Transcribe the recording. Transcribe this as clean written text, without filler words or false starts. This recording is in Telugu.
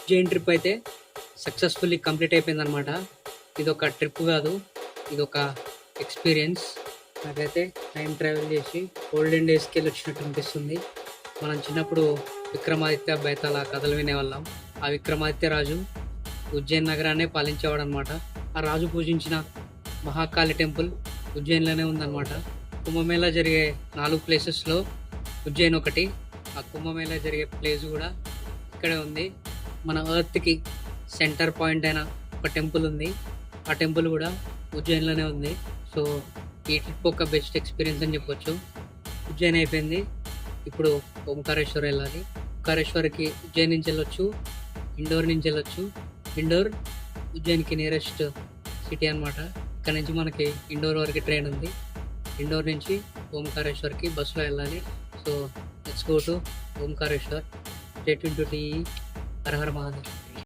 ఉజ్జయిన్ ట్రిప్ అయితే సక్సెస్ఫుల్లీ కంప్లీట్ అయిపోయిందనమాట. ఇదొక ట్రిప్ కాదు, ఇదొక ఎక్స్పీరియన్స్. నాకైతే టైం ట్రావెల్ చేసి ఓల్డెన్ డేస్కి వెళ్ళి వచ్చినట్టు అనిపిస్తుంది. మనం చిన్నప్పుడు విక్రమాదిత్య బైతాళ కథలు వినేవాళ్ళం. ఆ విక్రమాదిత్య రాజు ఉజ్జయిన్ నగరాన్నే పాలించేవాడు అనమాట. ఆ రాజు పూజించిన మహాకాళి టెంపుల్ ఉజ్జయిన్లోనే ఉందన్నమాట. కుంభమేళా జరిగే 4 ప్లేసెస్లో ఉజ్జయిన్ ఒకటి. ఆ కుంభమేళా జరిగే ప్లేస్ కూడా ఇక్కడే ఉంది. మన ఎర్త్కి సెంటర్ పాయింట్ అయిన ఒక టెంపుల్ ఉంది. ఆ టెంపుల్ కూడా ఉజ్జయిన్లోనే ఉంది. సో ఈ ట్రిప్ ఒక బెస్ట్ ఎక్స్పీరియన్స్ అని చెప్పొచ్చు. ఉజ్జయిన్ అయిపోయింది, ఇప్పుడు ఓంకారేశ్వర్ వెళ్ళాలి. ఓంకారేశ్వర్కి ఉజ్జయిన్ నుంచి వెళ్ళొచ్చు, ఇండోర్ నుంచి వెళ్ళొచ్చు. ఇండోర్ ఉజ్జయిన్కి నియరెస్ట్ సిటీ అనమాట. ఇక్కడ నుంచి మనకి ఇండోర్ వరకు ట్రైన్ ఉంది. ఇండోర్ నుంచి ఓంకారేశ్వర్కి బస్సులో వెళ్ళాలి. So let's go to Omkareshwar. Stay tune to T. Hara Hara Mahadev.